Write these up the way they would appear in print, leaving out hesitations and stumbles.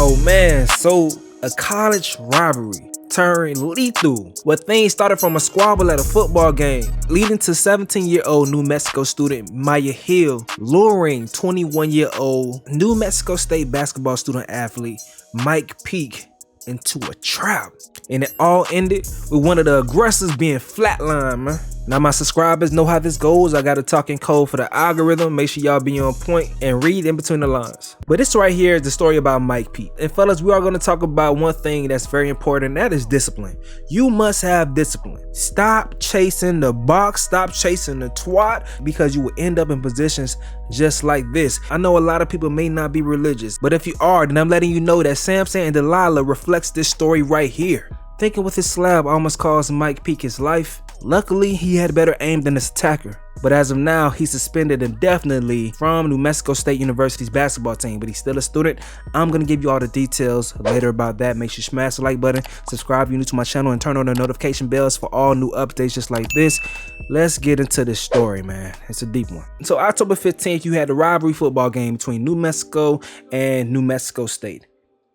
Oh man, so a college rivalry turned lethal, where things started from a squabble at a football game, leading to 17-year-old New Mexico student Maya Hill luring 21-year-old New Mexico State basketball student athlete Mike Peake into a trap. And it all ended with one of the aggressors being flatlined, man. Now my subscribers know how this goes. I got a talking code for the algorithm. Make sure y'all be on point and read in between the lines. But this right here is the story about Mike Peake. And fellas, we are going to talk about one thing that's very important, and that is discipline. You must have discipline. Stop chasing the box, stop chasing the twat, because you will end up in positions just like this. I know a lot of people may not be religious, but if you are, then I'm letting you know that Samson and Delilah reflects this story right here. Thinking with his slab almost caused Mike Peake his life. Luckily, he had better aim than his attacker. But as of now, he's suspended indefinitely from New Mexico State University's basketball team, but he's still a student. I'm going to give you all the details later about that. Make sure you smash the like button, subscribe if you're new to my channel, and turn on the notification bells for all new updates just like this. Let's get into this story, man. It's a deep one. So October 15th, you had a rivalry football game between New Mexico and New Mexico State.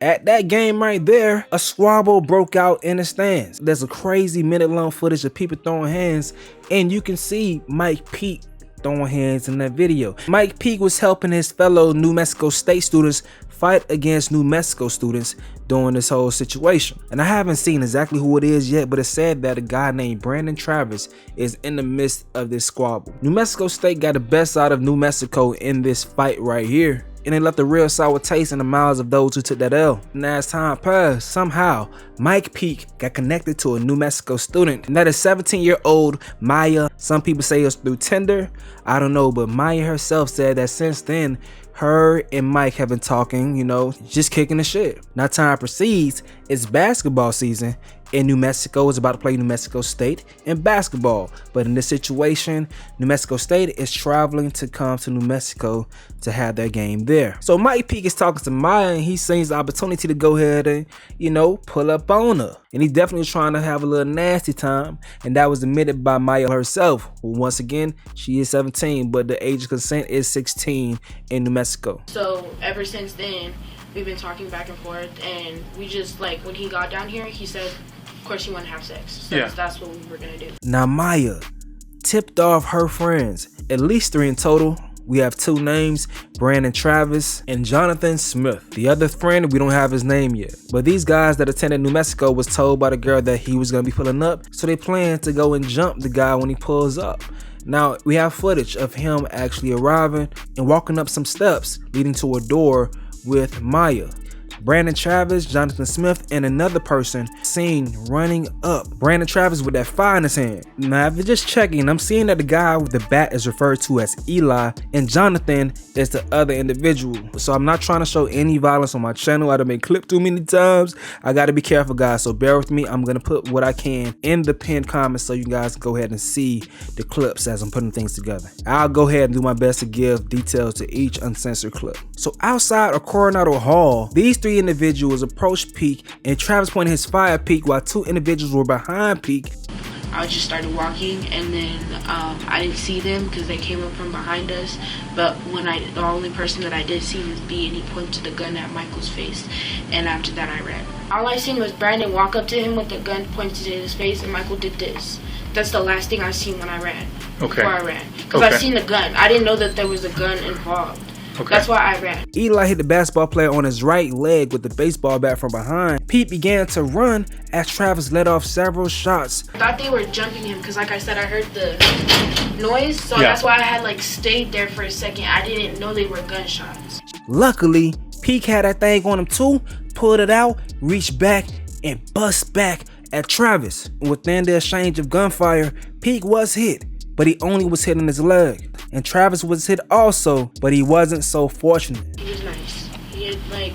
At that game right there, a squabble broke out in the stands. There's a crazy minute-long footage of people throwing hands, and you can see Mike Peake throwing hands in that video. Mike Peake was helping his fellow New Mexico State students fight against New Mexico students during this whole situation. And I haven't seen exactly who it is yet, but it said that a guy named Brandon Travis is in the midst of this squabble. New Mexico State got the best out of New Mexico in this fight right here, and it left a real sour taste in the mouths of those who took that L. And as time passed, somehow Mike Peake got connected to a New Mexico student, and that is 17-year-old Maya. Some people say it's through Tinder, I don't know, but Maya herself said that since then her and Mike have been talking, you know, just kicking the shit. Now time proceeds, it's basketball season, and New Mexico is about to play New Mexico State in basketball. But in this situation, New Mexico State is traveling to come to New Mexico to have their game there. So Mike Peake is talking to Maya, and he sees the opportunity to go ahead and, you know, pull up on her. And he's definitely trying to have a little nasty time, and that was admitted by Maya herself. Well, once again, she is 17, but the age of consent is 16 in New Mexico. So ever since then, we've been talking back and forth, and we just, like, when he got down here, he said, of course you want to have sex. So yeah, that's what we were gonna do. Now Maya tipped off her friends, at least 3 in total. We have 2 names, Brandon Travis and Jonathan Smith. The other friend, we don't have his name yet. But these guys that attended New Mexico was told by the girl that he was gonna be pulling up, so they plan to go and jump the guy when he pulls up. Now we have footage of him actually arriving and walking up some steps leading to a door with Maya. Brandon Travis, Jonathan Smith, and another person seen running up. Brandon Travis with that fire in his hand. Now, if you're just checking, I'm seeing that the guy with the bat is referred to as Eli, and Jonathan is the other individual. So I'm not trying to show any violence on my channel. I done been clipped too many times. I gotta be careful, guys, so bear with me. I'm gonna put what I can in the pinned comments so you guys go ahead and see the clips as I'm putting things together. I'll go ahead and do my best to give details to each uncensored clip. So outside of Coronado Hall, these 3 individuals approached Peake, and Travis pointed his fire at Peake while 2 individuals were behind Peake. I just started walking, and then I didn't see them because they came up from behind us. But when the only person that I did see was B, and he pointed the gun at Michael's face. And after that, I ran. All I seen was Brandon walk up to him with the gun pointed to his face, and Michael did this. That's the last thing I seen when I ran. Okay. Before I ran, because I seen the gun. I didn't know that there was a gun involved. Okay. That's why I ran. Eli hit the basketball player on his right leg with the baseball bat from behind. Pete began to run as Travis let off several shots. I thought they were jumping him because, like I said, I heard the noise, so that's why I had like stayed there for a second. I didn't know they were gunshots. Luckily, Peake had that thing on him too, pulled it out, reached back, and bust back at Travis. Within the exchange of gunfire, Peake was hit, but he only was hit in his leg. And Travis was hit also, but he wasn't so fortunate. He was nice. He had, like,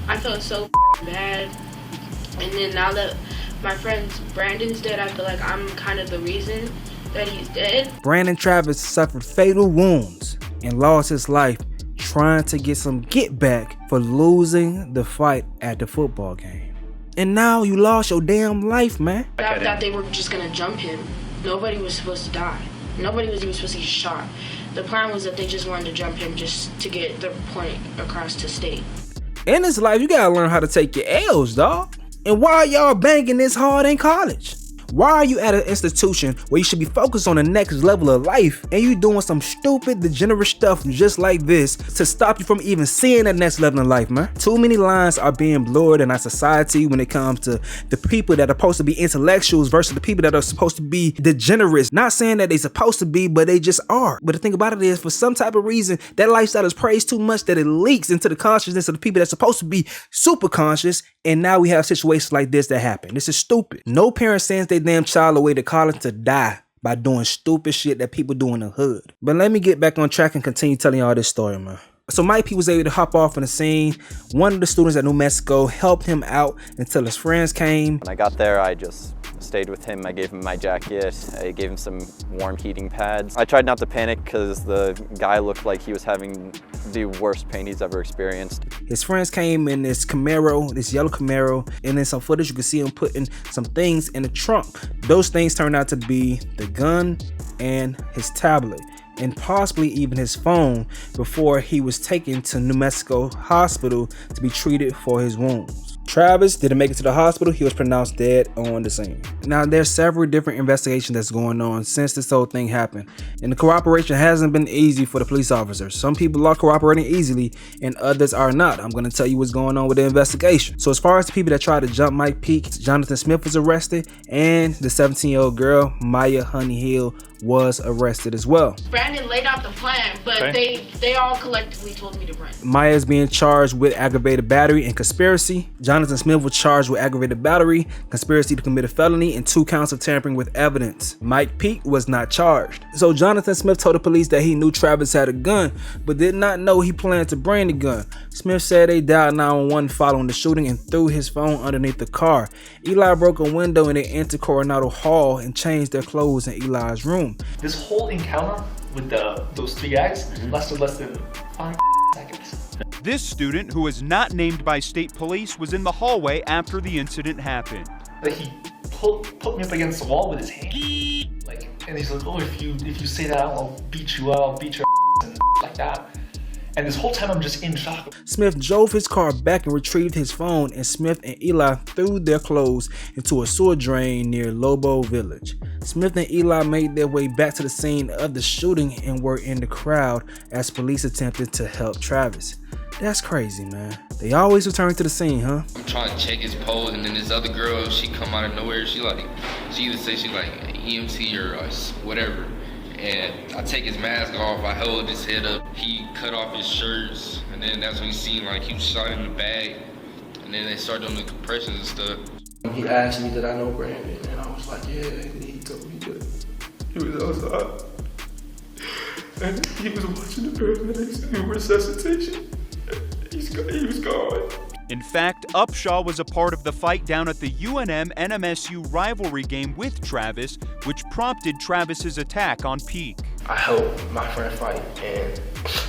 I felt so bad. And then now that my friend Brandon's dead, I feel like I'm kind of the reason that he's dead. Brandon Travis suffered fatal wounds and lost his life trying to get some get back for losing the fight at the football game. And now you lost your damn life, man. I thought they were just gonna jump him. Nobody was supposed to die. Nobody was even supposed to get shot. The plan was that they just wanted to jump him just to get the point across to state. In this life, you gotta learn how to take your L's, dog. And why are y'all banging this hard in college? Why are you at an institution where you should be focused on the next level of life and you doing some stupid, degenerate stuff just like this to stop you from even seeing that next level in life, man? Too many lines are being blurred in our society when it comes to the people that are supposed to be intellectuals versus the people that are supposed to be degenerates. Not saying that they're supposed to be, but they just are. But the thing about it is, for some type of reason, that lifestyle is praised too much that it leaks into the consciousness of the people that's supposed to be super conscious, and now we have situations like this that happen. This is stupid. No parent sends their damn child away to college to die by doing stupid shit that people do in the hood. But let me get back on track and continue telling y'all this story, man. So Mike Peake was able to hop off on the scene. One of the students at New Mexico helped him out until his friends came. When I got there, I just stayed with him. I gave him my jacket. I gave him some warm heating pads. I tried not to panic because the guy looked like he was having the worst pain he's ever experienced. His friends came in this Camaro, this yellow Camaro, and in some footage you can see him putting some things in the trunk. Those things turned out to be the gun and his tablet, and possibly even his phone, before he was taken to New Mexico Hospital to be treated for his wounds. Travis didn't make it to the hospital. He was pronounced dead on the scene. Now, there's several different investigations that's going on since this whole thing happened, and the cooperation hasn't been easy for the police officers. Some people are cooperating easily and others are not. I'm going to tell you what's going on with the investigation. So as far as the people that tried to jump Mike Peake, Jonathan Smith was arrested, and the 17-year-old girl, Maya Honey Hill, was arrested as well. Brandon laid out the plan, but they all collectively told me to run. Maya is being charged with aggravated battery and conspiracy. Jonathan Smith was charged with aggravated battery, conspiracy to commit a felony, and 2 counts of tampering with evidence. Mike Peake was not charged. So Jonathan Smith told the police that he knew Travis had a gun, but did not know he planned to bring the gun. Smith said they dialed 911 following the shooting and threw his phone underneath the car. Eli broke a window and they entered Coronado Hall and changed their clothes in Eli's room. This whole encounter with those 3 guys lasted less than 5 seconds. This student, who is not named by state police, was in the hallway after the incident happened. He put me up against the wall with his hand, and he's like, "Oh, if you say that, I'll beat you up, I'll beat your ass," and like that. And this whole time I'm just in shock. Smith drove his car back and retrieved his phone, and Smith and Eli threw their clothes into a sewer drain near Lobo Village. Smith and Eli made their way back to the scene of the shooting and were in the crowd as police attempted to help Travis. That's crazy, man. They always return to the scene, huh? I'm trying to check his pose, and then this other girl, she come out of nowhere. She either say she like EMT or whatever. And I take his mask off, I hold his head up, he cut off his shirts, and then that's when he seen like he was shot in the bag, and then they started doing the compressions and stuff. He asked me did I know Brandon, and I was like, yeah, and he told me that he was outside, and he was watching the paramedics do resuscitation. He was gone. In fact, Upshaw was a part of the fight down at the UNM-NMSU rivalry game with Travis, which prompted Travis's attack on Peake. I helped my friend fight, and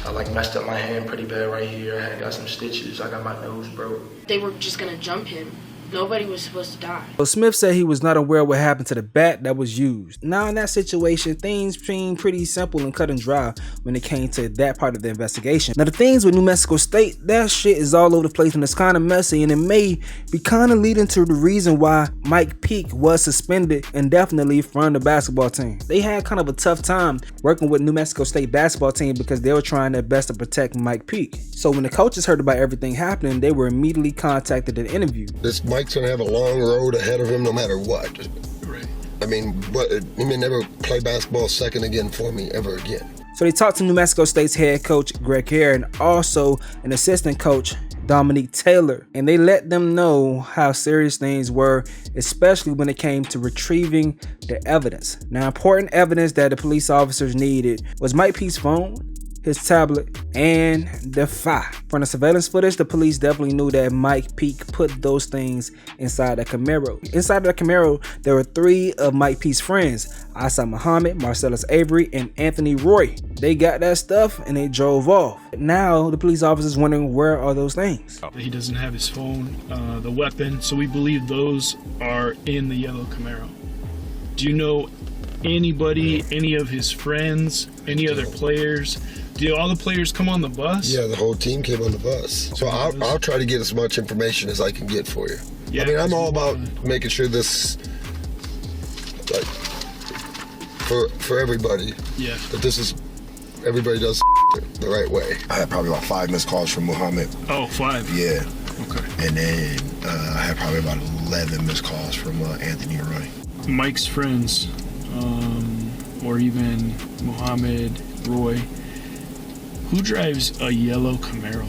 I messed up my hand pretty bad right here. I got some stitches. I got my nose broke. They were just gonna jump him. Nobody was supposed to die. So Smith said he was not aware of what happened to the bat that was used. Now in that situation, things seemed pretty simple and cut and dry when it came to that part of the investigation. Now the things with New Mexico State, that shit is all over the place and it's kind of messy, and it may be kind of leading to the reason why Mike Peake was suspended indefinitely from the basketball team. They had kind of a tough time working with New Mexico State basketball team because they were trying their best to protect Mike Peake. So when the coaches heard about everything happening, they were immediately contacted and interviewed. This Mike's gonna have a long road ahead of him no matter what. Right. I mean, he may never play basketball second again for me ever again. So they talked to New Mexico State's head coach, Greg Hare, and also an assistant coach, Dominique Taylor, and they let them know how serious things were, especially when it came to retrieving the evidence. Now, important evidence that the police officers needed was Mike Peake's phone, his tablet, and the file. From the surveillance footage, the police definitely knew that Mike Peake put those things inside a Camaro. Inside the Camaro, there were 3 of Mike Peake's friends, Asa Muhammad, Marcellus Avery, and Anthony Roy. They got that stuff and they drove off. Now, the police officers wondering where are those things? He doesn't have his phone, the weapon, so we believe those are in the yellow Camaro. Do you know anybody, any of his friends, any other players Did all the players come on the bus? Yeah, the whole team came on the bus. So I'll try to get as much information as I can get for you. Yeah, I mean, I'm all about making sure this, like, for everybody. Yeah. That this is, everybody does the right way. I had probably about 5 missed calls from Muhammad. Oh, 5? Yeah. Okay. And then I had probably about 11 missed calls from Anthony and Roy. Mike's friends, or even Muhammad, Roy, who drives a yellow Camaro?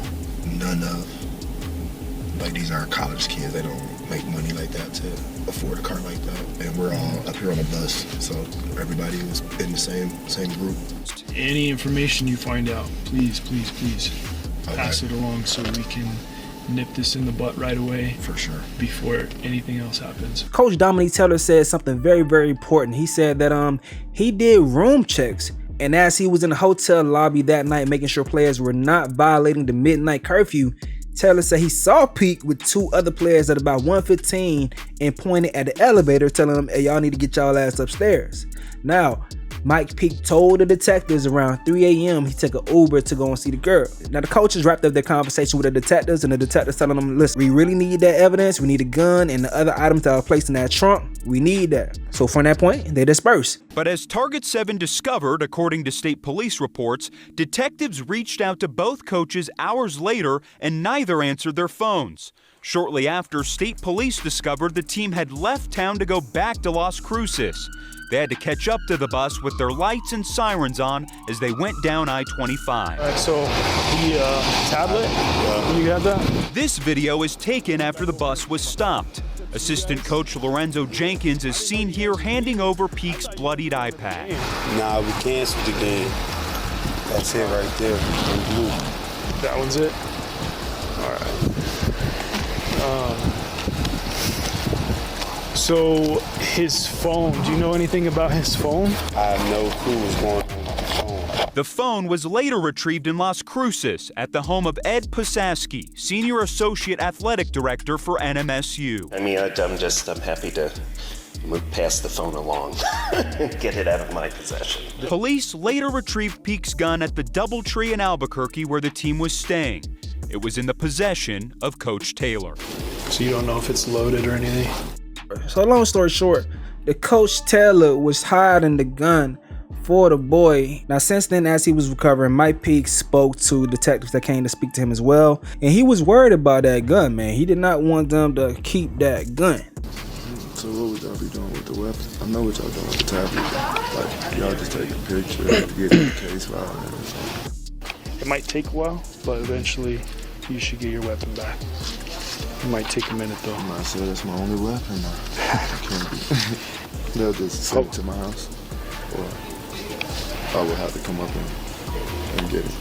None of. Like, these are college kids. They don't make money like that to afford a car like that. And we're all up here on a bus, so everybody was in the same group. Any information you find out, please pass it along so we can nip this in the butt right away. For sure. Before anything else happens. Coach Dominique Taylor said something very, very important. He said that he did room checks, and as he was in the hotel lobby that night making sure players were not violating the midnight curfew, Taylor said he saw Peake with 2 other players at about 1:15 and pointed at the elevator telling them, hey, y'all need to get y'all ass upstairs. Now, Mike Peake told the detectives around 3 a.m. he took an Uber to go and see the girl. Now, the coaches wrapped up their conversation with the detectives, and the detectives telling them, listen, we really need that evidence. We need a gun and the other items that are placed in that trunk. We need that. So from that point, they dispersed. But as Target 7 discovered, according to state police reports, detectives reached out to both coaches hours later and neither answered their phones. Shortly after, state police discovered the team had left town to go back to Las Cruces. They had to catch up to the bus with their lights and sirens on as they went down I-25. All right, so the tablet, you have that? This video is taken after the bus was stopped. Assistant coach Lorenzo Jenkins is seen here handing over Peake's bloodied iPad. Nah, we canceled the game. That's it right there in blue. That one's it? All right. So his phone, do you know anything about his phone? I have no clue what's going on with the phone. The phone was later retrieved in Las Cruces at the home of Ed Posaski, Senior Associate Athletic Director for NMSU. I mean, I'm happy to pass the phone along and get it out of my possession. Police later retrieved Peake's gun at the DoubleTree in Albuquerque where the team was staying. It was in the possession of Coach Taylor. So you don't know if it's loaded or anything? So long story short, the Coach Taylor was hiding the gun for the boy. Now since then, as he was recovering, Mike Peake spoke to detectives that came to speak to him as well, and he was worried about that gun, man. He did not want them to keep that gun. So what would y'all be doing with the weapon? I know what y'all doing with the tablet. Like, y'all just take a picture, get the case file and everything. It might take a while, but eventually you should get your weapon back. It might take a minute though. I said that's my only weapon. I can't be. They'll just send it to my house, or I will have to come up and get it.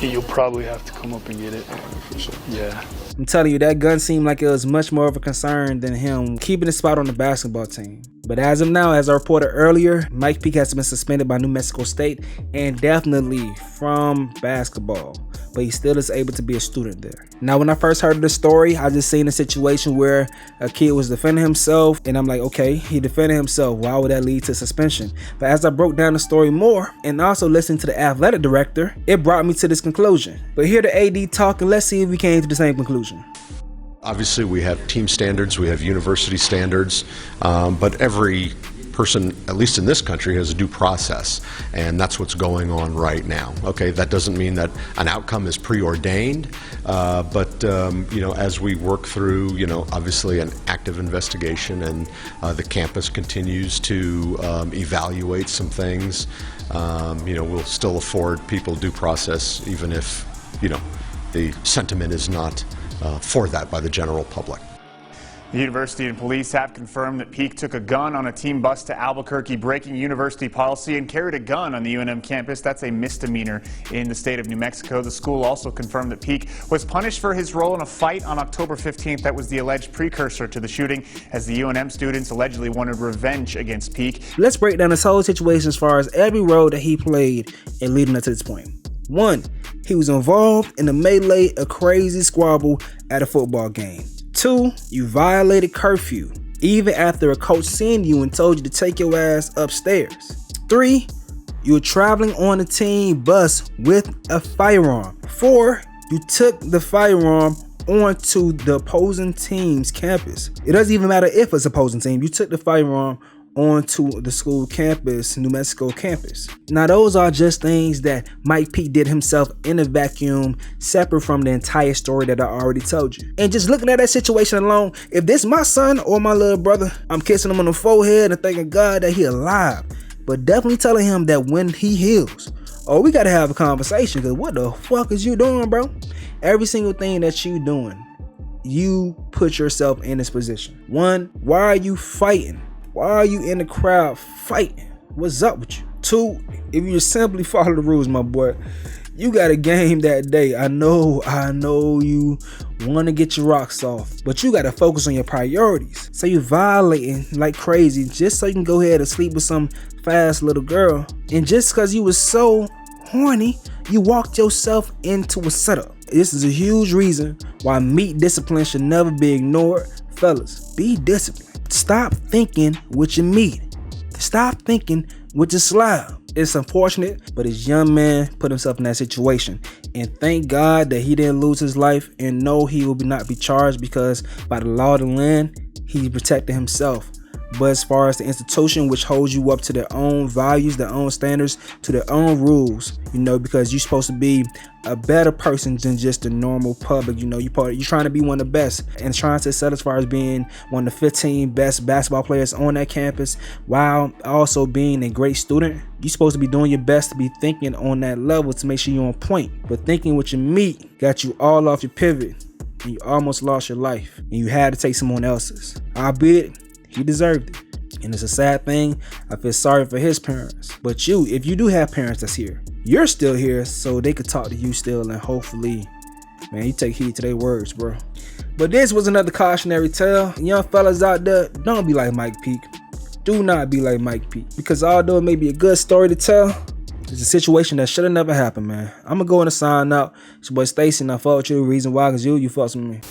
You'll probably have to come up and get it. For sure. Yeah. I'm telling you, that gun seemed like it was much more of a concern than him keeping his spot on the basketball team. But as of now, as I reported earlier, Mike Peake has been suspended by New Mexico State and definitely from basketball. But he still is able to be a student there. Now, when I first heard of the story, I just seen a situation where a kid was defending himself, and I'm like, okay, he defended himself. Why would that lead to suspension? But as I broke down the story more and also listened to the athletic director, it brought me to this conclusion. But hear the AD talk, and let's see if we came to the same conclusion. Obviously, we have team standards, we have university standards, but every person, at least in this country, has a due process, and that's what's going on right now. Okay, that doesn't mean that an outcome is preordained, but you know, as we work through, you know, obviously an active investigation, and the campus continues to evaluate some things, you know, we'll still afford people due process, even if, you know, the sentiment is not for that by the general public. The university and police have confirmed that Peake took a gun on a team bus to Albuquerque, breaking university policy, and carried a gun on the UNM campus. That's a misdemeanor in the state of New Mexico. The school also confirmed that Peake was punished for his role in a fight on October 15th that was the alleged precursor to the shooting, as the UNM students allegedly wanted revenge against Peake. Let's break down this whole situation as far as every role that he played in leading up to this point. 1, he was involved in a melee, a crazy squabble at a football game. 2, you violated curfew, even after a coach seen you and told you to take your ass upstairs. 3, You were traveling on a team bus with a firearm. 4, you took the firearm onto the opposing team's campus. It doesn't even matter if it's opposing team. You took the firearm onto the school campus, New Mexico campus. Now those are just things that Mike Peake did himself in a vacuum, separate from the entire story that I already told you. And just looking at that situation alone, if this my son or my little brother, I'm kissing him on the forehead and thanking God that he alive. But definitely telling him that when he heals, oh, we gotta have a conversation, because what the fuck is you doing, bro? Every single thing that you doing, you put yourself in this position. 1, why are you fighting? Why are you in the crowd fighting? What's up with you? 2, if you just simply follow the rules, my boy, you got a game that day. I know you want to get your rocks off, but you got to focus on your priorities. So you violating like crazy just so you can go ahead and sleep with some fast little girl. And just because you was so horny, you walked yourself into a setup. This is a huge reason why meat discipline should never be ignored. Fellas, be disciplined. Stop thinking with your meat. Stop thinking with your slab. It's unfortunate, but this young man put himself in that situation. And thank God that he didn't lose his life, and no, he will not be charged, because by the law of the land, he protected himself. But as far as the institution, which holds you up to their own values, their own standards, to their own rules, because you're supposed to be a better person than just the normal public. You're trying to be one of the best and trying to set as far as being one of the 15 best basketball players on that campus, while also being a great student. You're supposed to be doing your best to be thinking on that level to make sure you're on point. But thinking with your meat got you all off your pivot, and you almost lost your life, and you had to take someone else's. Albeit, he deserved it. And it's a sad thing. I feel sorry for his parents. But if you do have parents that's here, you're still here, so they could talk to you still, and hopefully, man, you take heed to their words, bro. But this was another cautionary tale. Young fellas out there, don't be like Mike Peake. Do not be like Mike Peake. Because although it may be a good story to tell, it's a situation that should have never happened, man. I'm going to go in and sign out. It's your boy Stacy, and I fought with you. The reason why, because you fucks with me.